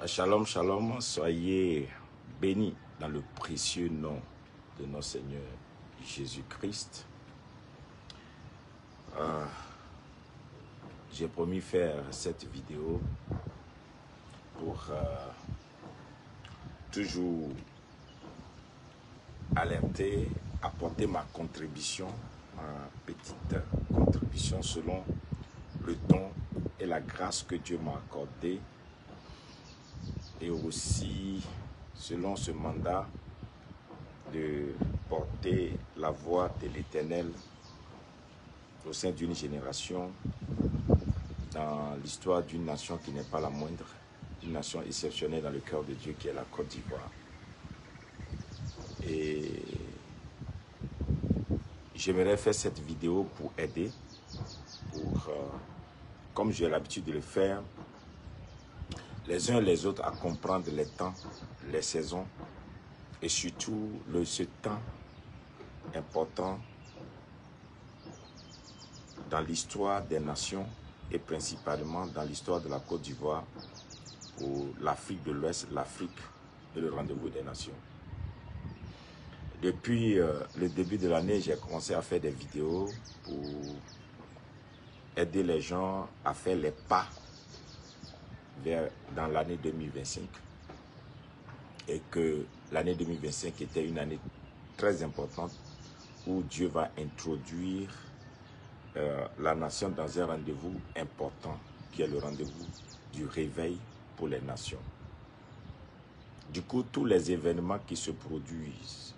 Shalom, shalom, soyez bénis dans le précieux nom de notre Seigneur Jésus-Christ. J'ai promis faire cette vidéo pour toujours alerter, apporter ma contribution, ma petite contribution selon le don et la grâce que Dieu m'a accordé. Et aussi, selon ce mandat, de porter la voix de l'Éternel au sein d'une génération, dans l'histoire d'une nation qui n'est pas la moindre, une nation exceptionnelle dans le cœur de Dieu qui est la Côte d'Ivoire. Et j'aimerais faire cette vidéo pour aider, comme j'ai l'habitude de le faire, les uns et les autres à comprendre les temps, les saisons et surtout ce temps important dans l'histoire des nations et principalement dans l'histoire de la Côte d'Ivoire pour l'Afrique de l'Ouest, l'Afrique et le rendez-vous des nations. Depuis le début de l'année, j'ai commencé à faire des vidéos pour aider les gens à faire les pas dans l'année 2025 et que l'année 2025 était une année très importante où Dieu va introduire la nation dans un rendez-vous important qui est le rendez-vous du réveil pour les nations. Du coup, tous les événements qui se produisent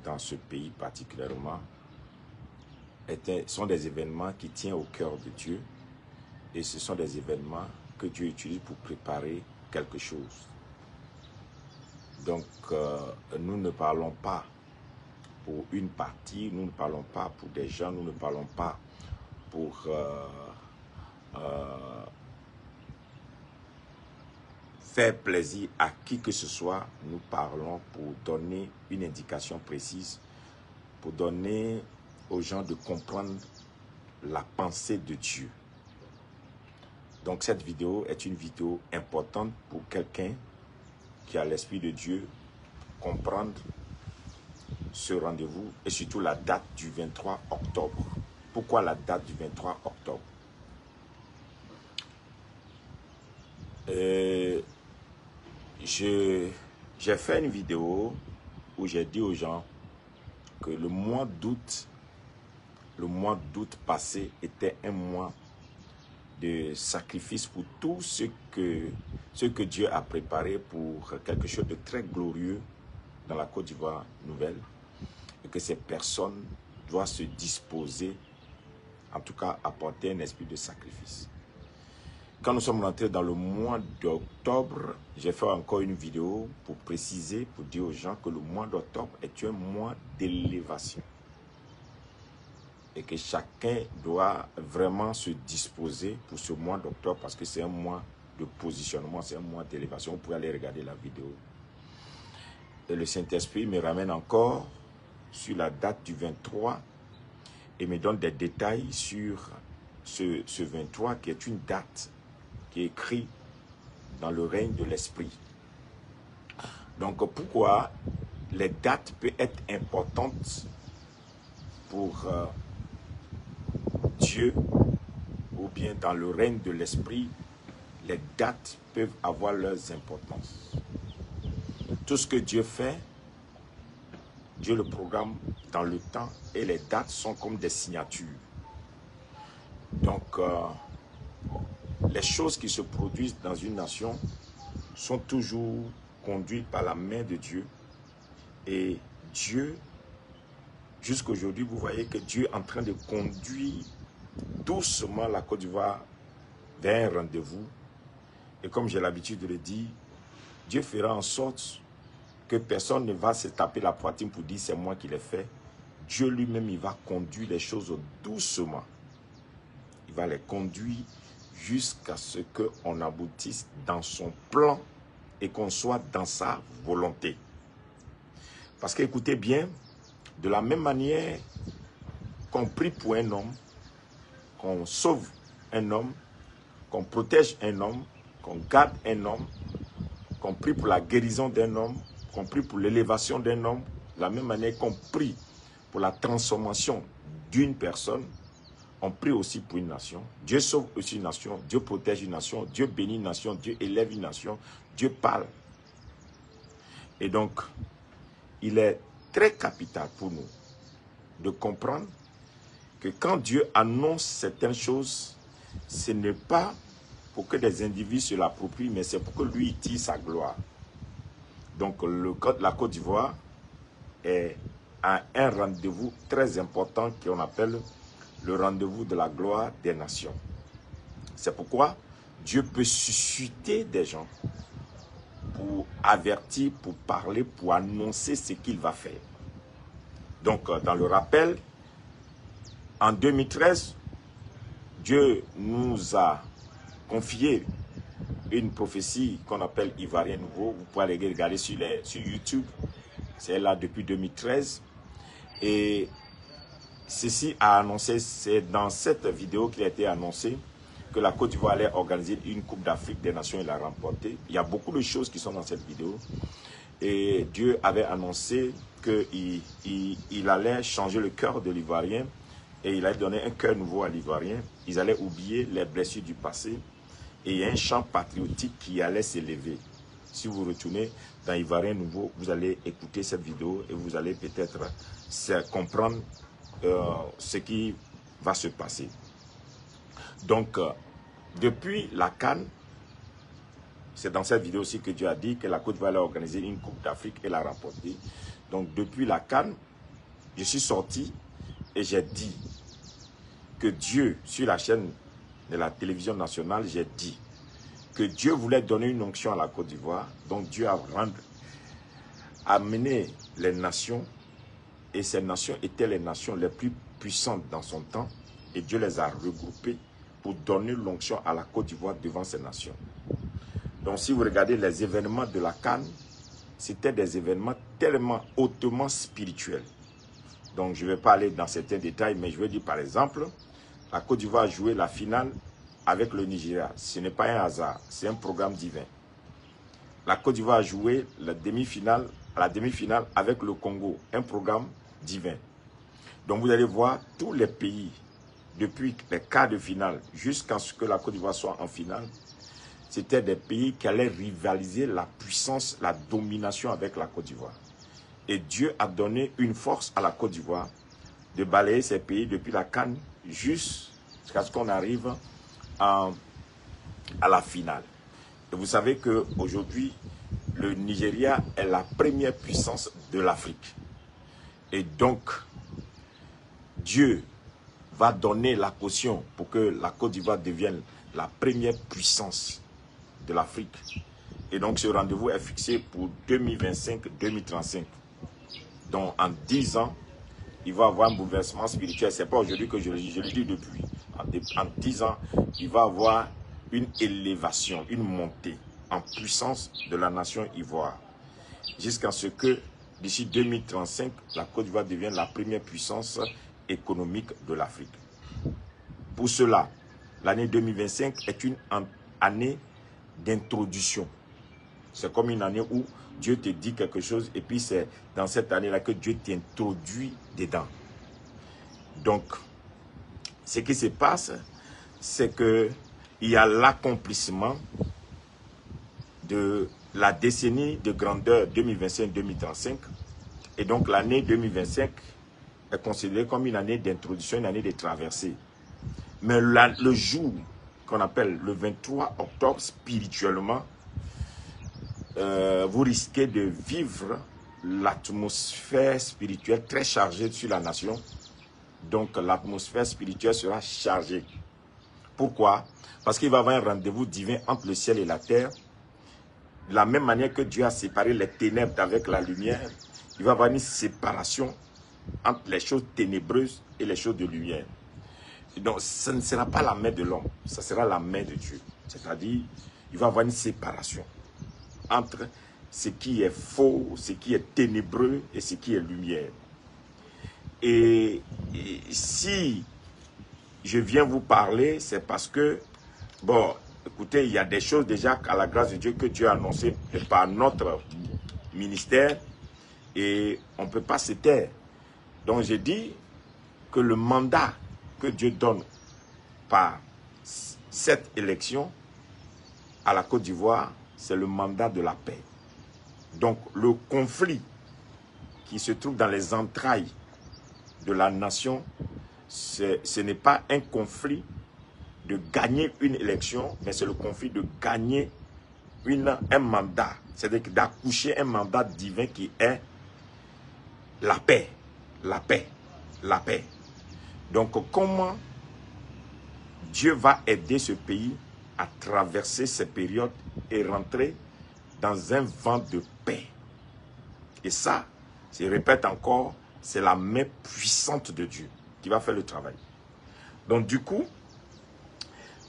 dans ce pays particulièrement sont des événements qui tiennent au cœur de Dieu et ce sont des événements que Dieu utilise pour préparer quelque chose. Donc, nous ne parlons pas pour une partie, nous ne parlons pas pour des gens, nous ne parlons pas pour faire plaisir à qui que ce soit. Nous parlons pour donner une indication précise, pour donner aux gens de comprendre la pensée de Dieu. Donc cette vidéo est une vidéo importante pour quelqu'un qui a l'Esprit de Dieu, comprendre ce rendez-vous et surtout la date du 23 octobre. Pourquoi la date du 23 octobre? J'ai fait une vidéo où j'ai dit aux gens que le mois d'août passé était un mois de sacrifice pour tout ce que Dieu a préparé pour quelque chose de très glorieux dans la Côte d'Ivoire nouvelle et que ces personnes doivent se disposer, en tout cas apporter un esprit de sacrifice. Quand nous sommes rentrés dans le mois d'octobre, j'ai fait encore une vidéo pour préciser, pour dire aux gens que le mois d'octobre est un mois d'élévation. Et que chacun doit vraiment se disposer pour ce mois d'octobre parce que c'est un mois de positionnement, c'est un mois d'élévation. Vous pouvez aller regarder la vidéo. Et le Saint-Esprit me ramène encore sur la date du 23 et me donne des détails sur ce 23 qui est une date qui est écrite dans le règne de l'Esprit. Donc pourquoi les dates peuvent être importantes pour Dieu ou bien dans le règne de l'Esprit, les dates peuvent avoir leurs importances. Tout ce que Dieu fait, Dieu le programme dans le temps et les dates sont comme des signatures. Donc, les choses qui se produisent dans une nation sont toujours conduites par la main de Dieu. Et Dieu, jusqu'aujourd'hui, vous voyez que Dieu est en train de conduire doucement la Côte d'Ivoire vers un rendez-vous. Et comme j'ai l'habitude de le dire, Dieu fera en sorte que personne ne va se taper la poitrine pour dire c'est moi qui l'ai fait. Dieu lui-même, il va conduire les choses doucement. Il va les conduire jusqu'à ce qu'on aboutisse dans son plan et qu'on soit dans sa volonté. Parce que écoutez bien, de la même manière qu'on prie pour un homme, qu'on sauve un homme, qu'on protège un homme, qu'on garde un homme, qu'on prie pour la guérison d'un homme, qu'on prie pour l'élévation d'un homme, de la même manière qu'on prie pour la transformation d'une personne, on prie aussi pour une nation. Dieu sauve aussi une nation, Dieu protège une nation, Dieu bénit une nation, Dieu élève une nation, Dieu parle. Et donc, il est très capital pour nous de comprendre que quand Dieu annonce certaines choses, ce n'est pas pour que des individus se l'approprient, mais c'est pour que lui tire sa gloire. Donc, la Côte d'Ivoire est à un rendez-vous très important qu'on appelle le rendez-vous de la gloire des nations. C'est pourquoi Dieu peut susciter des gens pour avertir, pour parler, pour annoncer ce qu'il va faire. Donc, dans le rappel, en 2013, Dieu nous a confié une prophétie qu'on appelle Ivoirien Nouveau. Vous pouvez aller regarder sur YouTube. C'est là depuis 2013. Et ceci a annoncé, c'est dans cette vidéo qu'il a été annoncé que la Côte d'Ivoire allait organiser une Coupe d'Afrique des Nations et l'a remportée. Il y a beaucoup de choses qui sont dans cette vidéo. Et Dieu avait annoncé qu'il allait changer le cœur de l'Ivoirien et il allait donner un cœur nouveau à l'Ivoirien. Ils allaient oublier les blessures du passé et il y a un chant patriotique qui allait s'élever. Si vous retournez dans Ivoirien Nouveau, vous allez écouter cette vidéo et vous allez peut-être comprendre ce qui va se passer. Donc, depuis la CAN, c'est dans cette vidéo aussi que Dieu a dit que la Côte d'Ivoire allait organiser une Coupe d'Afrique et l'a remportée. Donc, depuis la CAN, je suis sorti et j'ai dit que Dieu, sur la chaîne de la télévision nationale, j'ai dit que Dieu voulait donner une onction à la Côte d'Ivoire. Donc, Dieu a amené les nations et ces nations étaient les nations les plus puissantes dans son temps et Dieu les a regroupées pour donner l'onction à la Côte d'Ivoire devant ces nations. Donc si vous regardez les événements de la CAN, c'était des événements tellement hautement spirituels. Donc je ne vais pas aller dans certains détails, mais je vais dire par exemple, la Côte d'Ivoire a joué la finale avec le Nigeria. Ce n'est pas un hasard, c'est un programme divin. La Côte d'Ivoire a joué la demi-finale avec le Congo, un programme divin. Donc vous allez voir tous les pays, depuis les quarts de finale jusqu'à ce que la Côte d'Ivoire soit en finale, c'était des pays qui allaient rivaliser la puissance, la domination avec la Côte d'Ivoire. Et Dieu a donné une force à la Côte d'Ivoire de balayer ces pays depuis la CAN jusqu'à ce qu'on arrive à la finale. Et vous savez qu'aujourd'hui, le Nigeria est la première puissance de l'Afrique. Et donc, Dieu va donner la caution pour que la Côte d'Ivoire devienne la première puissance de l'Afrique. Et donc, ce rendez-vous est fixé pour 2025-2035. Donc, en 10 ans, il va y avoir un bouleversement spirituel. Ce n'est pas aujourd'hui que je le dis depuis. En 10 ans, il va y avoir une élévation, une montée en puissance de la nation ivoire. Jusqu'à ce que, d'ici 2035, la Côte d'Ivoire devienne la première puissance économique de l'Afrique. Pour cela, l'année 2025 est une année d'introduction. C'est comme une année où Dieu te dit quelque chose et puis c'est dans cette année-là que Dieu t'introduit dedans. Donc, ce qui se passe, c'est qu'il y a l'accomplissement de la décennie de grandeur 2025-2035 et donc l'année 2025 est considérée comme une année d'introduction, une année de traversée. Mais le jour qu'on appelle le 23 octobre, spirituellement, vous risquez de vivre l'atmosphère spirituelle très chargée sur la nation. Donc l'atmosphère spirituelle sera chargée. Pourquoi? Parce qu'il va y avoir un rendez-vous divin entre le ciel et la terre. De la même manière que Dieu a séparé les ténèbres avec la lumière, il va y avoir une séparation entre les choses ténébreuses et les choses de lumière. Et donc, ce ne sera pas la main de l'homme, ce sera la main de Dieu. C'est-à-dire, il va y avoir une séparation entre ce qui est faux, ce qui est ténébreux et ce qui est lumière. Et si je viens vous parler, c'est parce que, bon, écoutez, il y a des choses déjà à la grâce de Dieu que Dieu a annoncées par notre ministère et on ne peut pas se taire. Donc j'ai dit que le mandat que Dieu donne par cette élection à la Côte d'Ivoire, c'est le mandat de la paix. Donc le conflit qui se trouve dans les entrailles de la nation, ce n'est pas un conflit de gagner une élection, mais c'est le conflit de gagner un mandat, c'est-à-dire d'accoucher un mandat divin qui est la paix, la paix, la paix. Donc comment Dieu va aider ce pays à traverser ces périodes et rentrer dans un vent de paix. Et ça, je répète encore, c'est la main puissante de Dieu qui va faire le travail. Donc du coup,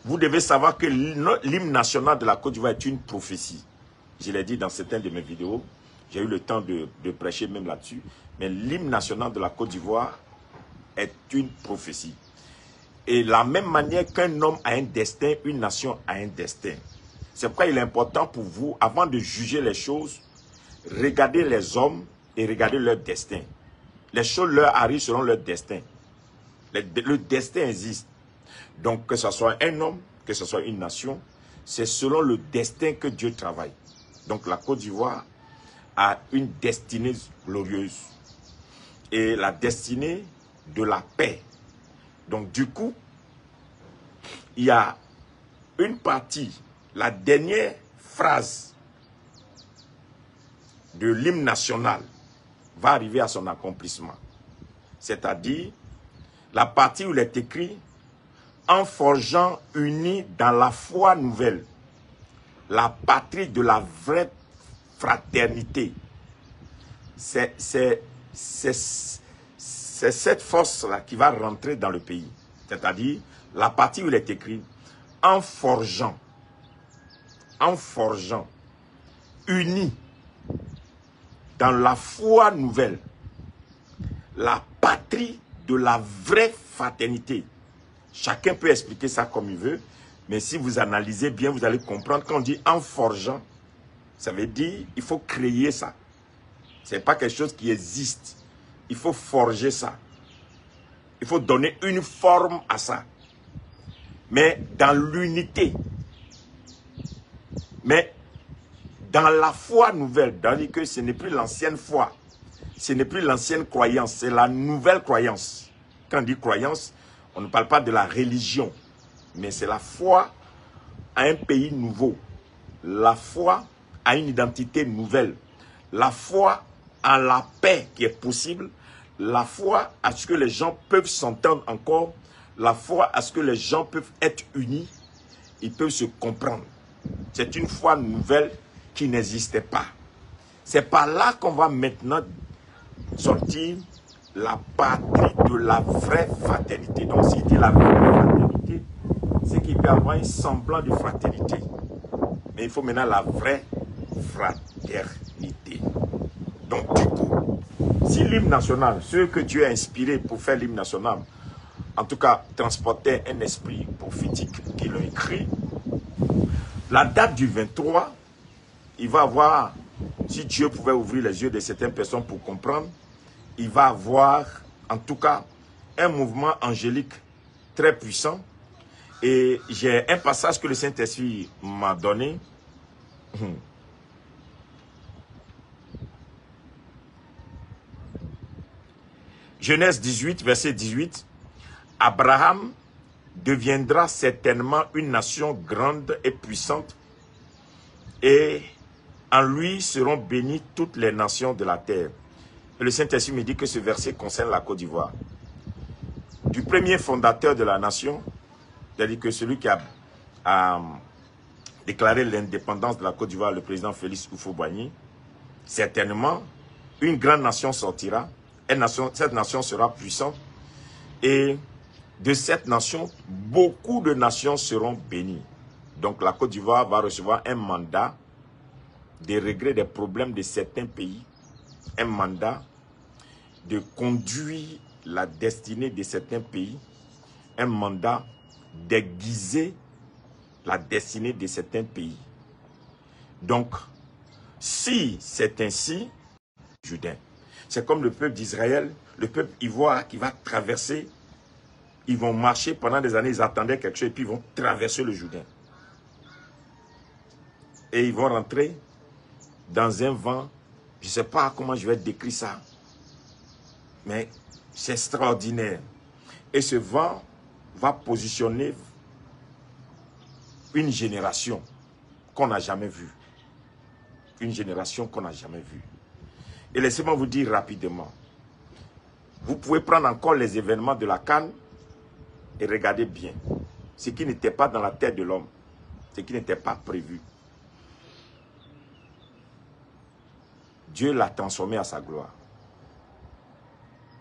vous devez savoir que l'hymne national de la Côte d'Ivoire est une prophétie. Je l'ai dit dans certaines de mes vidéos, j'ai eu le temps de prêcher même là-dessus, mais l'hymne national de la Côte d'Ivoire est une prophétie. Et de la même manière qu'un homme a un destin, une nation a un destin. C'est pourquoi il est important pour vous, avant de juger les choses, regardez les hommes et regardez leur destin. Les choses leur arrivent selon leur destin. Le destin existe. Donc que ce soit un homme, que ce soit une nation, c'est selon le destin que Dieu travaille. Donc la Côte d'Ivoire a une destinée glorieuse. Et la destinée de la paix. Donc du coup, il y a une partie, la dernière phrase de l'hymne national va arriver à son accomplissement. C'est-à-dire, la partie où il est écrit « En forgeant unis dans la foi nouvelle, la patrie de la vraie fraternité ». C'est cette force-là qui va rentrer dans le pays. C'est-à-dire, la partie où il est écrit « En forgeant, unis dans la foi nouvelle, la patrie de la vraie fraternité ». Chacun peut expliquer ça comme il veut, mais si vous analysez bien, vous allez comprendre quand on dit « en forgeant », ça veut dire il faut créer ça. Ce n'est pas quelque chose qui existe. Il faut forger ça. Il faut donner une forme à ça. Mais dans l'unité. Mais dans la foi nouvelle, c'est-à-dire que ce n'est plus l'ancienne foi. Ce n'est plus l'ancienne croyance, c'est la nouvelle croyance. Quand on dit croyance, on ne parle pas de la religion. Mais c'est la foi à un pays nouveau. La foi à une identité nouvelle. La foi à la paix qui est possible. La foi à ce que les gens peuvent s'entendre encore. La foi à ce que les gens peuvent être unis. Ils peuvent se comprendre. C'est une foi nouvelle qui n'existait pas. C'est par là qu'on va maintenant sortir la patrie de la vraie fraternité. Donc s'il dit la vraie fraternité, c'est qu'il peut y avoir un semblant de fraternité. Mais il faut maintenant la vraie fraternité. Donc du coup, si l'hymne national, ceux que Dieu a inspirés pour faire l'hymne national, en tout cas transportaient un esprit prophétique qui l'a écrit, la date du 23, il va avoir, si Dieu pouvait ouvrir les yeux de certaines personnes pour comprendre, il va avoir en tout cas un mouvement angélique très puissant. Et j'ai un passage que le Saint-Esprit m'a donné. Genèse 18, verset 18. Abraham deviendra certainement une nation grande et puissante, et en lui seront bénies toutes les nations de la terre. Et le Saint-Esprit me dit que ce verset concerne la Côte d'Ivoire. Du premier fondateur de la nation, c'est-à-dire que celui qui a déclaré l'indépendance de la Côte d'Ivoire, le président Félix Houphouët-Boigny, certainement, une grande nation sortira. Cette nation sera puissante. Et de cette nation, beaucoup de nations seront bénies. Donc la Côte d'Ivoire va recevoir un mandat de régler des problèmes de certains pays. Un mandat de conduire la destinée de certains pays. Un mandat d'aiguiser la destinée de certains pays. Donc, si c'est ainsi, Jourdain, c'est comme le peuple d'Israël, le peuple ivoire qui va traverser, ils vont marcher pendant des années, ils attendaient quelque chose et puis ils vont traverser le Jourdain. Et ils vont rentrer dans un vent, je ne sais pas comment je vais décrire ça, mais c'est extraordinaire. Et ce vent va positionner une génération qu'on n'a jamais vue. Une génération qu'on n'a jamais vue. Et laissez-moi vous dire rapidement, vous pouvez prendre encore les événements de la CAN et regarder bien. Ce qui n'était pas dans la tête de l'homme, ce qui n'était pas prévu. Dieu l'a transformé à sa gloire.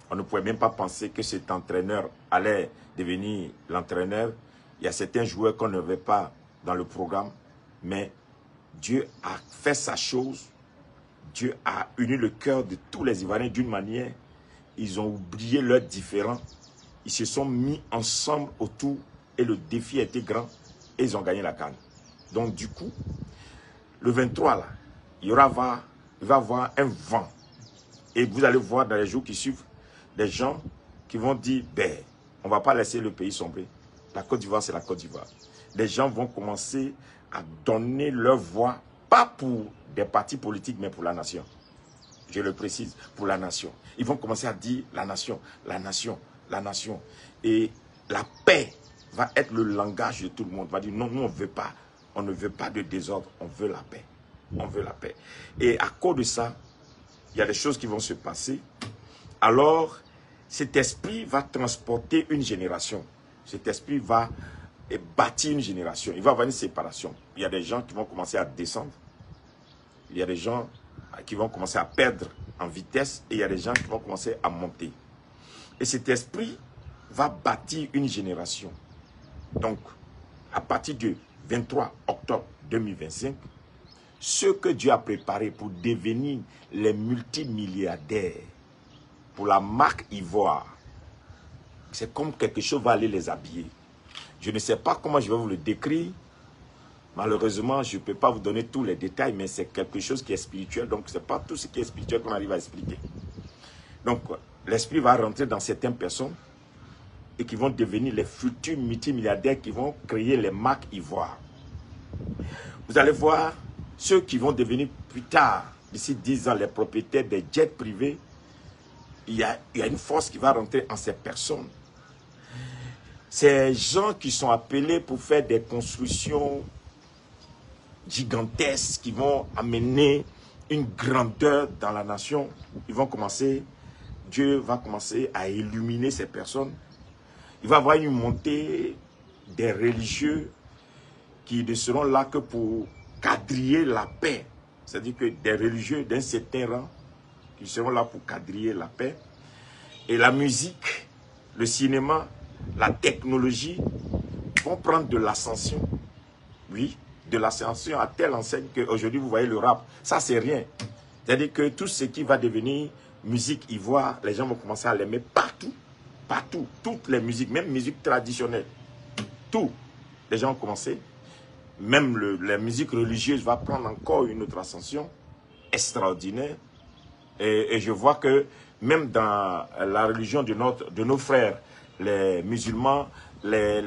On ne pouvait même pas penser que cet entraîneur allait devenir l'entraîneur. Il y a certains joueurs qu'on ne veut pas dans le programme, mais Dieu a fait sa chose. Dieu a uni le cœur de tous les Ivoiriens d'une manière. Ils ont oublié leurs différends. Ils se sont mis ensemble autour et le défi a été grand et ils ont gagné la CAN. Donc du coup, le 23 là, il va y avoir un vent. Et vous allez voir dans les jours qui suivent, des gens qui vont dire, ben, on ne va pas laisser le pays sombrer. La Côte d'Ivoire, c'est la Côte d'Ivoire. Les gens vont commencer à donner leur voix, pas pour des partis politiques, mais pour la nation. Je le précise, pour la nation. Ils vont commencer à dire la nation, la nation, la nation. Et la paix va être le langage de tout le monde. On va dire, non, nous, on ne veut pas de désordre, on veut la paix. On veut la paix. Et à cause de ça, il y a des choses qui vont se passer. Alors, cet esprit va transporter une génération. Cet esprit va bâtir une génération. Il va y avoir une séparation. Il y a des gens qui vont commencer à descendre. Il y a des gens qui vont commencer à perdre en vitesse. Et il y a des gens qui vont commencer à monter. Et cet esprit va bâtir une génération. Donc, à partir du 23 octobre 2025, ceux que Dieu a préparés pour devenir les multimilliardaires, pour la marque Ivoire, c'est comme quelque chose va aller les habiller. Je ne sais pas comment je vais vous le décrire. Malheureusement, je ne peux pas vous donner tous les détails, mais c'est quelque chose qui est spirituel. Donc, ce n'est pas tout ce qui est spirituel qu'on arrive à expliquer. Donc, l'esprit va rentrer dans certaines personnes et qui vont devenir les futurs multimilliardaires qui vont créer les marques Ivoire. Vous allez voir ceux qui vont devenir plus tard, d'ici 10 ans, les propriétaires des jets privés. Il y a une force qui va rentrer en ces personnes. Ces gens qui sont appelés pour faire des constructions gigantesques qui vont amener une grandeur dans la nation, ils vont commencer, Dieu va commencer à illuminer ces personnes. Il va y avoir une montée des religieux qui ne seront là que pour quadriller la paix. C'est-à-dire que des religieux d'un certain rang qui seront là pour quadriller la paix. Et la musique, le cinéma, la technologie vont prendre de l'ascension. Oui, de l'ascension à telle enseigne qu'aujourd'hui, vous voyez le rap. Ça, c'est rien. C'est-à-dire que tout ce qui va devenir musique ivoire, les gens vont commencer à l'aimer partout. Partout. Toutes les musiques, même musique traditionnelle. Tout. Les gens ont commencé. Même la musique religieuse va prendre encore une autre ascension extraordinaire. Et je vois que même dans la religion de nos frères, les musulmans, les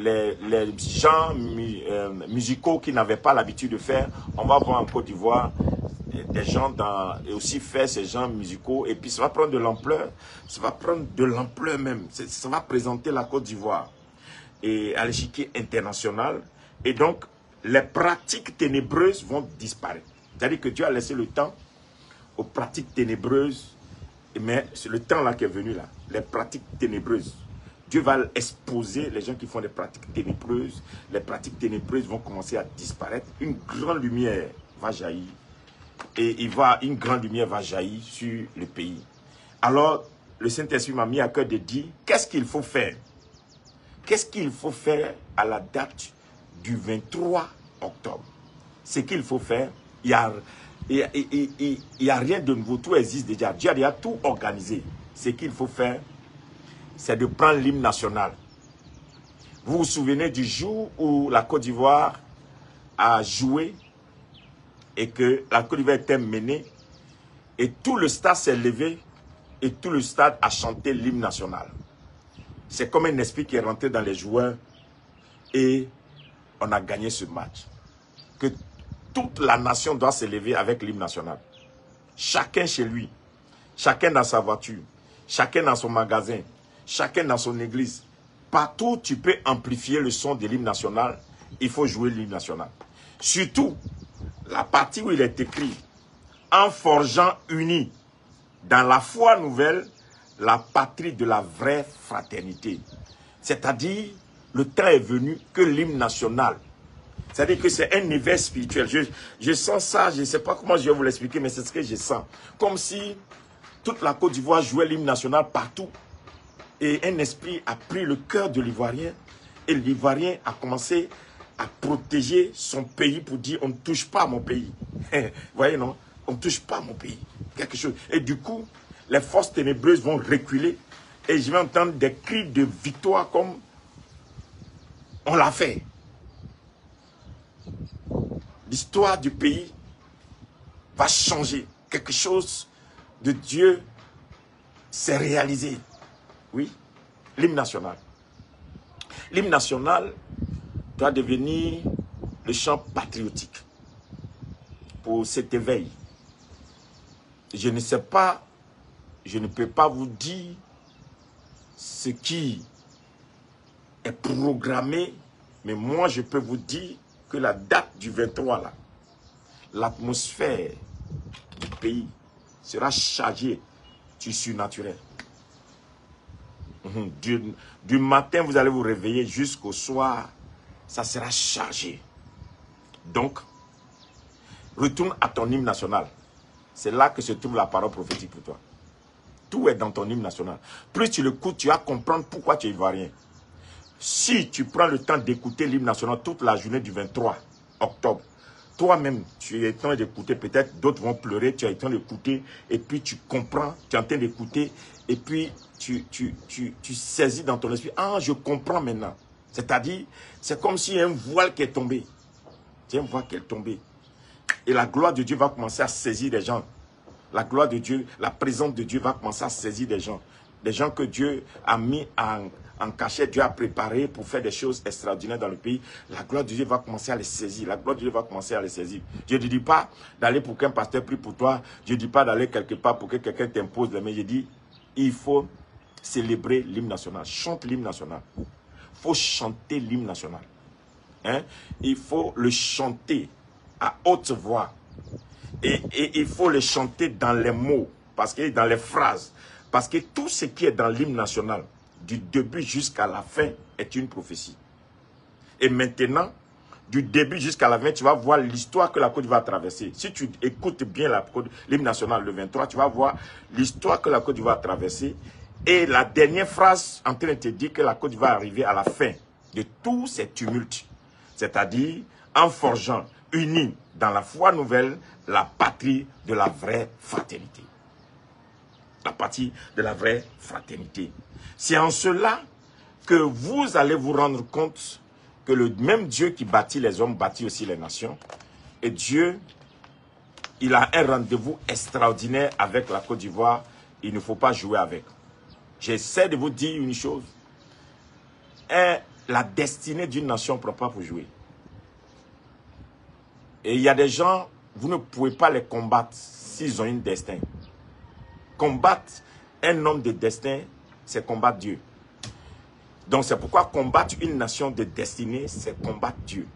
gens musicaux qui n'avaient pas l'habitude de faire, on va voir en Côte d'Ivoire des gens et aussi faire ces genres musicaux. Et puis ça va prendre de l'ampleur. Ça va prendre de l'ampleur même. Ça va présenter la Côte d'Ivoire et à l'échiquier international. Et donc, les pratiques ténébreuses vont disparaître. C'est-à-dire que Dieu a laissé le temps aux pratiques ténébreuses, mais c'est le temps là qui est venu là, les pratiques ténébreuses. Dieu va exposer les gens qui font des pratiques ténébreuses. Les pratiques ténébreuses vont commencer à disparaître. Une grande lumière va jaillir. Et une grande lumière va jaillir sur le pays. Alors, le Saint-Esprit m'a mis à cœur de dire, qu'est-ce qu'il faut faire? Qu'est-ce qu'il faut faire à la date du 23 octobre? Ce qu'il faut faire, il n'y a rien de nouveau, tout existe déjà. Dieu a déjà tout organisé. Ce qu'il faut faire, c'est de prendre l'hymne national. Vous vous souvenez du jour où la Côte d'Ivoire a joué et que la Côte d'Ivoire était menée et tout le stade s'est levé et tout le stade a chanté l'hymne national. C'est comme un esprit qui est rentré dans les joueurs et on a gagné ce match. Que toute la nation doit se lever avec l'hymne national. Chacun chez lui, chacun dans sa voiture, chacun dans son magasin, chacun dans son église. Partout tu peux amplifier le son de l'hymne national, il faut jouer l'hymne national. Surtout, la partie où il est écrit « En forgeant unis dans la foi nouvelle, la patrie de la vraie fraternité ». C'est-à-dire, le temps est venu que l'hymne national, c'est-à-dire que c'est un éveil spirituel. Je sens ça, je ne sais pas comment je vais vous l'expliquer, mais c'est ce que je sens. Comme si toute la Côte d'Ivoire jouait l'hymne national partout. Et un esprit a pris le cœur de l'Ivoirien. Et l'Ivoirien a commencé à protéger son pays pour dire on ne touche pas à mon pays. Vous voyez, non? On ne touche pas à mon pays. Quelque chose. Et du coup, les forces ténébreuses vont reculer. Et je vais entendre des cris de victoire comme on l'a fait. L'histoire du pays va changer. Quelque chose de Dieu s'est réalisé. Oui, l'hymne national. L'hymne national doit devenir le chant patriotique pour cet éveil. Je ne sais pas, je ne peux pas vous dire ce qui est programmé, mais moi je peux vous dire que la date du 23 là, l'atmosphère du pays sera chargée du surnaturel. Du matin, vous allez vous réveiller jusqu'au soir, ça sera chargé. Donc, retourne à ton hymne national. C'est là que se trouve la parole prophétique pour toi. Tout est dans ton hymne national. Plus tu l'écoutes, tu vas comprendre pourquoi tu es ivoirien. Si tu prends le temps d'écouter l'hymne national toute la journée du 23 octobre, toi-même, tu es en train d'écouter, peut-être d'autres vont pleurer, tu es en train d'écouter, et puis tu comprends, tu es en train d'écouter, et puis tu saisis dans ton esprit, ah, je comprends maintenant. C'est-à-dire, c'est comme si un voile qui est tombé. C'est un voile qui est tombé. Et la gloire de Dieu va commencer à saisir des gens. La gloire de Dieu, la présence de Dieu va commencer à saisir des gens. Des gens que Dieu a mis en cachette, Dieu a préparé pour faire des choses extraordinaires dans le pays. La gloire de Dieu va commencer à les saisir. La gloire de Dieu va commencer à les saisir. Je ne dis pas d'aller pour qu'un pasteur prie pour toi. Je ne dis pas d'aller quelque part pour que quelqu'un t'impose les mains. Je dis, il faut célébrer l'hymne national. Chante l'hymne national. Il faut chanter l'hymne national. Hein? Il faut le chanter à haute voix. Et il faut le chanter dans les mots, parce que dans les phrases. Parce que tout ce qui est dans l'hymne national, du début jusqu'à la fin, est une prophétie. Et maintenant, du début jusqu'à la fin, tu vas voir l'histoire que la Côte d'Ivoire a traversée. Si tu écoutes bien l'hymne national le 23, tu vas voir l'histoire que la Côte d'Ivoire a traversée. Et la dernière phrase en train de te dire que la Côte d'Ivoire est arrivée à la fin de tous ces tumultes. C'est-à-dire, en forgeant, unis dans la foi nouvelle, la patrie de la vraie fraternité. La patrie de la vraie fraternité. C'est en cela que vous allez vous rendre compte que le même Dieu qui bâtit les hommes bâtit aussi les nations. Et Dieu, il a un rendez-vous extraordinaire avec la Côte d'Ivoire. Il ne faut pas jouer avec. J'essaie de vous dire une chose. La destinée d'une nation ne prend pas pour jouer. Et il y a des gens, vous ne pouvez pas les combattre s'ils ont un destin. Combattre un homme de destin, c'est combattre Dieu. Donc c'est pourquoi combattre une nation de destinée, c'est combattre Dieu.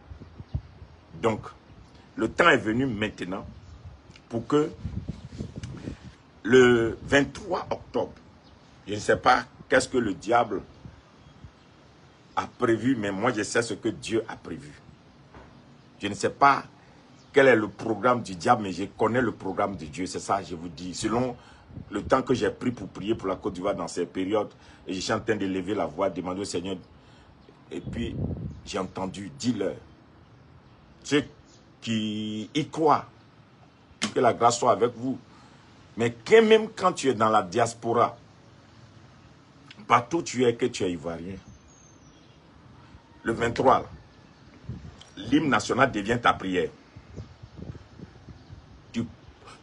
Donc, le temps est venu maintenant pour que le 23 octobre, je ne sais pas qu'est-ce que le diable a prévu, mais moi je sais ce que Dieu a prévu. Je ne sais pas quel est le programme du diable, mais je connais le programme de Dieu. C'est ça, je vous dis. Selon le temps que j'ai pris pour prier pour la Côte d'Ivoire dans ces périodes, et je suis en train de lever la voix, demander au Seigneur. Et puis, j'ai entendu, dis-leur, ceux qui y croient, que la grâce soit avec vous. Mais que même quand tu es dans la diaspora, partout tu es, que tu es ivoirien, le 23, l'hymne national devient ta prière.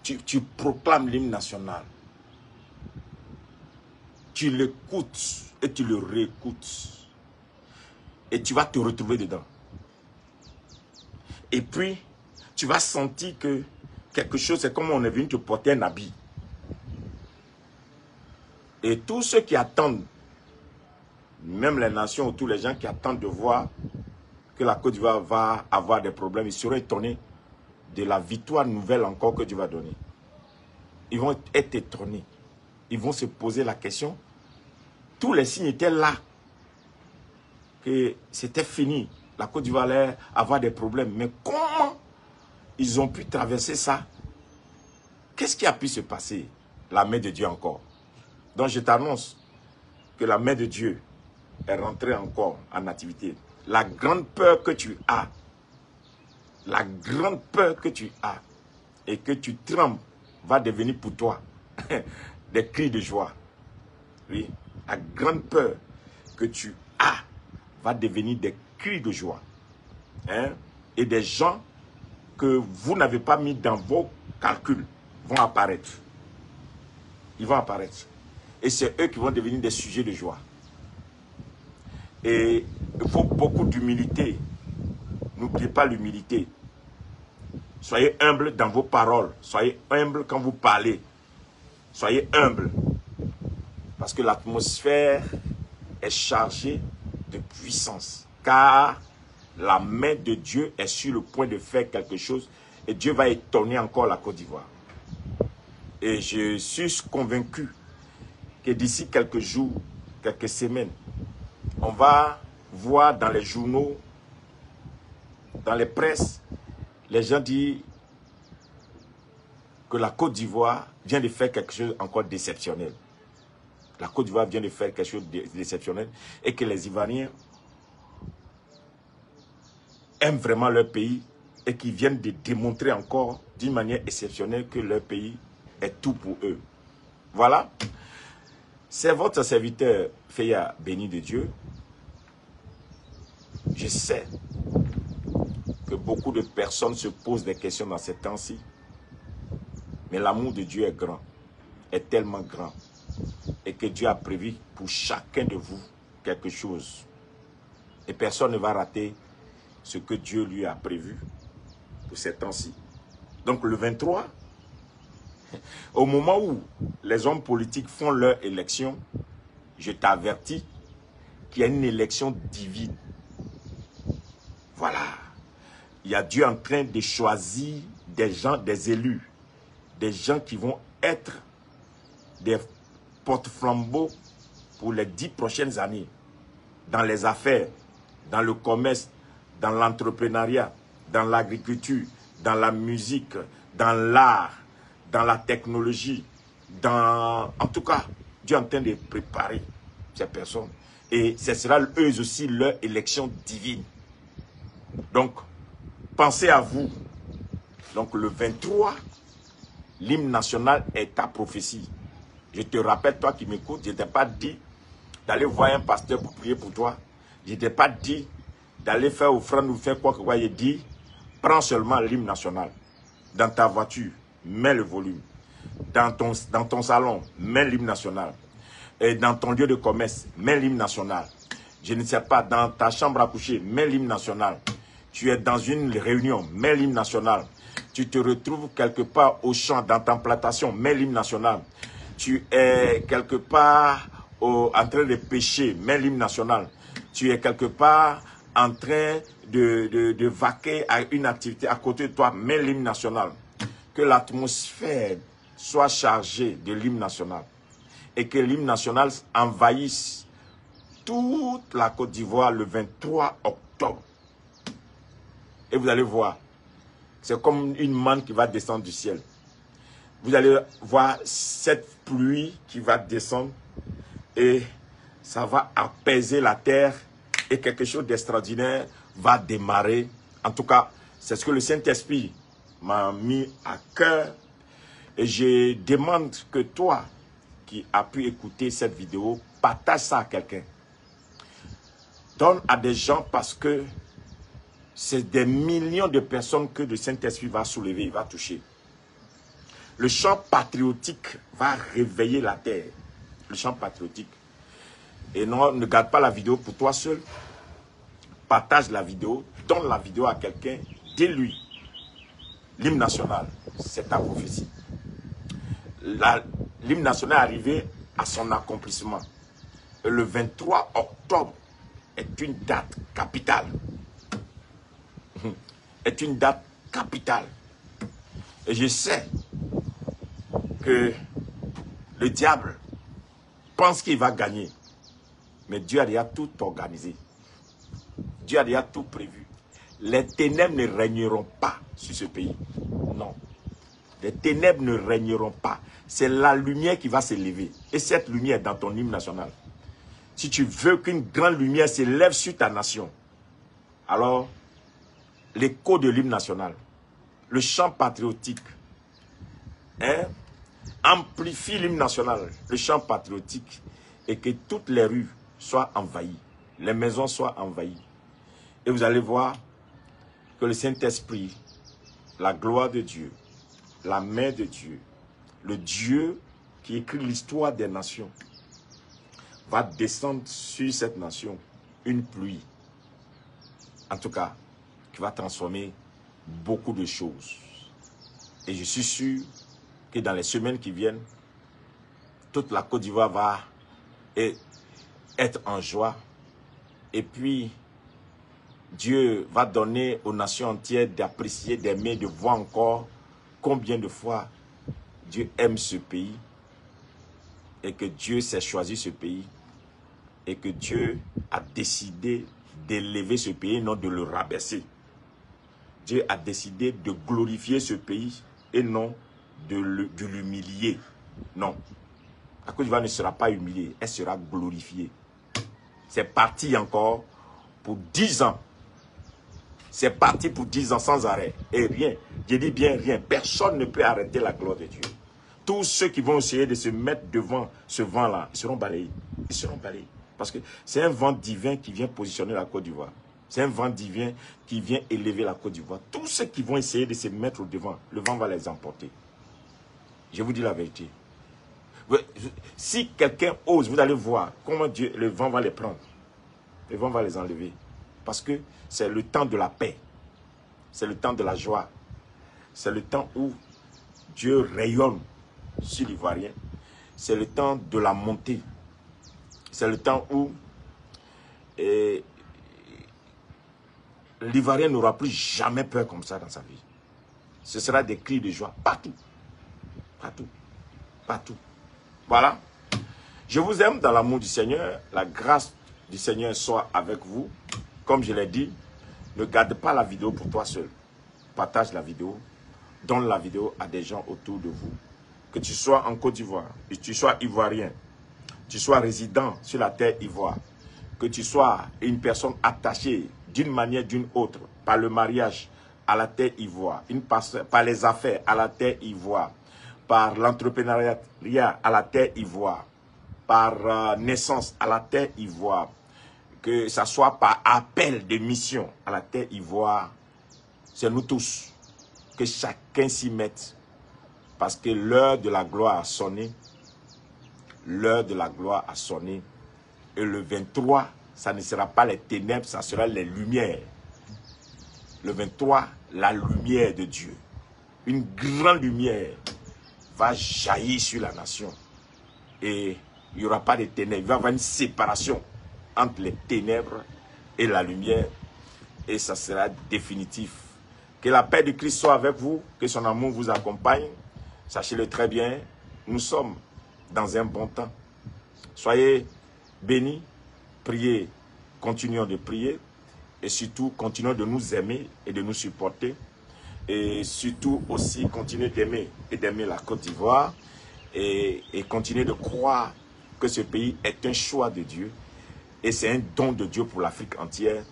Tu proclames l'hymne national. Tu l'écoutes et tu le réécoutes. Et tu vas te retrouver dedans. Et puis, tu vas sentir que quelque chose, c'est comme on est venu te porter un habit. Et tous ceux qui attendent, même les nations ou tous les gens qui attendent de voir que la Côte d'Ivoire va avoir des problèmes, ils seront étonnés de la victoire nouvelle encore que Dieu va donner. Ils vont être étonnés. Ils vont se poser la question. Tous les signes étaient là. Que c'était fini. La Côte d'Ivoire allait avoir des problèmes. Mais comment ils ont pu traverser ça? Qu'est-ce qui a pu se passer? La main de Dieu encore. Donc je t'annonce que la main de Dieu est rentrée encore en activité. La grande peur que tu as, la grande peur que tu as et que tu trembles va devenir pour toi des cris de joie. Oui, la grande peur que tu as va devenir des cris de joie. Hein? Et des gens que vous n'avez pas mis dans vos calculs vont apparaître. Ils vont apparaître. Et c'est eux qui vont devenir des sujets de joie. Et il faut beaucoup d'humilité. N'oubliez pas l'humilité. Soyez humble dans vos paroles. Soyez humble quand vous parlez. Soyez humble. Parce que l'atmosphère est chargée de puissance. Car la main de Dieu est sur le point de faire quelque chose. Et Dieu va étonner encore la Côte d'Ivoire. Et je suis convaincu que d'ici quelques jours, quelques semaines, on va voir dans les journaux, dans les presses, les gens disent que la Côte d'Ivoire vient de faire quelque chose encore d'exceptionnel. La Côte d'Ivoire vient de faire quelque chose d'exceptionnel et que les Ivoiriens aiment vraiment leur pays et qu'ils viennent de démontrer encore d'une manière exceptionnelle que leur pays est tout pour eux. Voilà. C'est votre serviteur Feya, béni de Dieu. Je sais que beaucoup de personnes se posent des questions dans ces temps-ci. Mais l'amour de Dieu est grand, est tellement grand. Et que Dieu a prévu pour chacun de vous quelque chose. Et personne ne va rater ce que Dieu lui a prévu pour ces temps-ci. Donc le 23, au moment où les hommes politiques font leur élection, je t'avertis qu'il y a une élection divine. Voilà. Il y a Dieu en train de choisir des gens, des élus, des gens qui vont être des porte-flambeaux pour les 10 prochaines années, dans les affaires, dans le commerce, dans l'entrepreneuriat, dans l'agriculture, dans la musique, dans l'art, dans la technologie, en tout cas, Dieu est en train de préparer ces personnes. Et ce sera eux aussi leur élection divine. Donc, pensez à vous. Donc, le 23, l'hymne national est ta prophétie. Je te rappelle, toi qui m'écoutes, je ne t'ai pas dit d'aller voir un pasteur pour prier pour toi. Je ne t'ai pas dit d'aller faire offrande ou faire quoi que quoi. J'ai dit, prends seulement l'hymne national. Dans ta voiture, mets le volume. Dans ton salon, mets l'hymne national. Et dans ton lieu de commerce, mets l'hymne national. Je ne sais pas, dans ta chambre à coucher, mets l'hymne national. Tu es dans une réunion, mets l'hymne national. Tu te retrouves quelque part au champ, dans ta plantation, mets l'hymne national. Tu es quelque part en train de pêcher, mets l'hymne national. Tu es quelque part en train de vaquer à une activité à côté de toi, mets l'hymne national. Que l'atmosphère soit chargée de l'hymne national. Et que l'hymne national envahisse toute la Côte d'Ivoire le 23 octobre. Et vous allez voir, c'est comme une manne qui va descendre du ciel. Vous allez voir cette pluie qui va descendre et ça va apaiser la terre et quelque chose d'extraordinaire va démarrer. En tout cas, c'est ce que le Saint-Esprit m'a mis à cœur. Et je demande que toi qui as pu écouter cette vidéo, partage ça à quelqu'un. Donne à des gens parce que c'est des millions de personnes que le Saint-Esprit va soulever, il va toucher. Le chant patriotique va réveiller la terre. Le chant patriotique. Et non, ne garde pas la vidéo pour toi seul. Partage la vidéo, donne la vidéo à quelqu'un, dis-lui. L'hymne national, c'est ta prophétie. L'hymne national est arrivé à son accomplissement. Et le 23 octobre est une date capitale. Est une date capitale. Et je sais que le diable pense qu'il va gagner. Mais Dieu a déjà tout organisé. Dieu a déjà tout prévu. Les ténèbres ne régneront pas sur ce pays. Non. Les ténèbres ne régneront pas. C'est la lumière qui va s'élever. Et cette lumière est dans ton hymne national. Si tu veux qu'une grande lumière s'élève sur ta nation, alors l'écho de l'hymne national, le chant patriotique, amplifie l'hymne national, le chant patriotique, et que toutes les rues soient envahies, les maisons soient envahies. Et vous allez voir que le Saint-Esprit, la gloire de Dieu, la main de Dieu, le Dieu qui écrit l'histoire des nations, va descendre sur cette nation une pluie, en tout cas, qui va transformer beaucoup de choses. Et je suis sûr que dans les semaines qui viennent, toute la Côte d'Ivoire va être en joie. Et puis, Dieu va donner aux nations entières d'apprécier, d'aimer, de voir encore combien de fois Dieu aime ce pays et que Dieu s'est choisi ce pays et que Dieu a décidé d'élever ce pays, non de le rabaisser. Dieu a décidé de glorifier ce pays et non de l'humilier. Non. La Côte d'Ivoire ne sera pas humiliée, elle sera glorifiée. C'est parti encore pour 10 ans. C'est parti pour 10 ans sans arrêt. Et rien, je dis bien rien, personne ne peut arrêter la gloire de Dieu. Tous ceux qui vont essayer de se mettre devant ce vent-là, ils seront balayés. Ils seront balayés. Parce que c'est un vent divin qui vient positionner la Côte d'Ivoire. C'est un vent divin qui vient élever la Côte d'Ivoire. Tous ceux qui vont essayer de se mettre au devant, le vent va les emporter. Je vous dis la vérité. Si quelqu'un ose, vous allez voir comment Dieu, le vent va les prendre. Le vent va les enlever. Parce que c'est le temps de la paix. C'est le temps de la joie. C'est le temps où Dieu rayonne sur l'Ivoirien. C'est le temps de la montée. C'est le temps où l'Ivoirien n'aura plus jamais peur comme ça dans sa vie. Ce sera des cris de joie partout. Partout. Partout. Voilà. Je vous aime dans l'amour du Seigneur. La grâce du Seigneur soit avec vous. Comme je l'ai dit, ne garde pas la vidéo pour toi seul. Partage la vidéo. Donne la vidéo à des gens autour de vous. Que tu sois en Côte d'Ivoire, que tu sois ivoirien, tu sois résident sur la terre ivoire, que tu sois une personne attachée d'une manière d'une autre, par le mariage à la terre ivoire, par les affaires à la terre ivoire, par l'entrepreneuriat à la terre ivoire, par naissance à la terre ivoire, que ce soit par appel de mission à la terre ivoire, c'est nous tous, que chacun s'y mette, parce que l'heure de la gloire a sonné, l'heure de la gloire a sonné, et le 23, ça ne sera pas les ténèbres, ça sera les lumières. Le 23, la lumière de Dieu, une grande lumière va jaillir sur la nation. Et il n'y aura pas de ténèbres, il va y avoir une séparation entre les ténèbres et la lumière. Et ça sera définitif. Que la paix de Christ soit avec vous, que son amour vous accompagne. Sachez-le très bien, nous sommes dans un bon temps. Soyez bénis, priez, continuons de prier. Et surtout, continuons de nous aimer et de nous supporter. Et surtout aussi, continuez d'aimer et d'aimer la Côte d'Ivoire. Et continuez de croire que ce pays est un choix de Dieu. Et c'est un don de Dieu pour l'Afrique entière.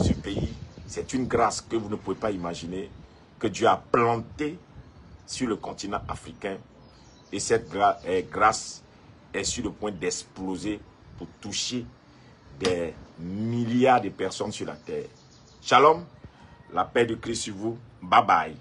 Ce pays, c'est une grâce que vous ne pouvez pas imaginer, que Dieu a plantée sur le continent africain. Et cette grâce est sur le point d'exploser pour toucher des milliards de personnes sur la terre. Shalom. La paix de Christ sur vous. Bye bye.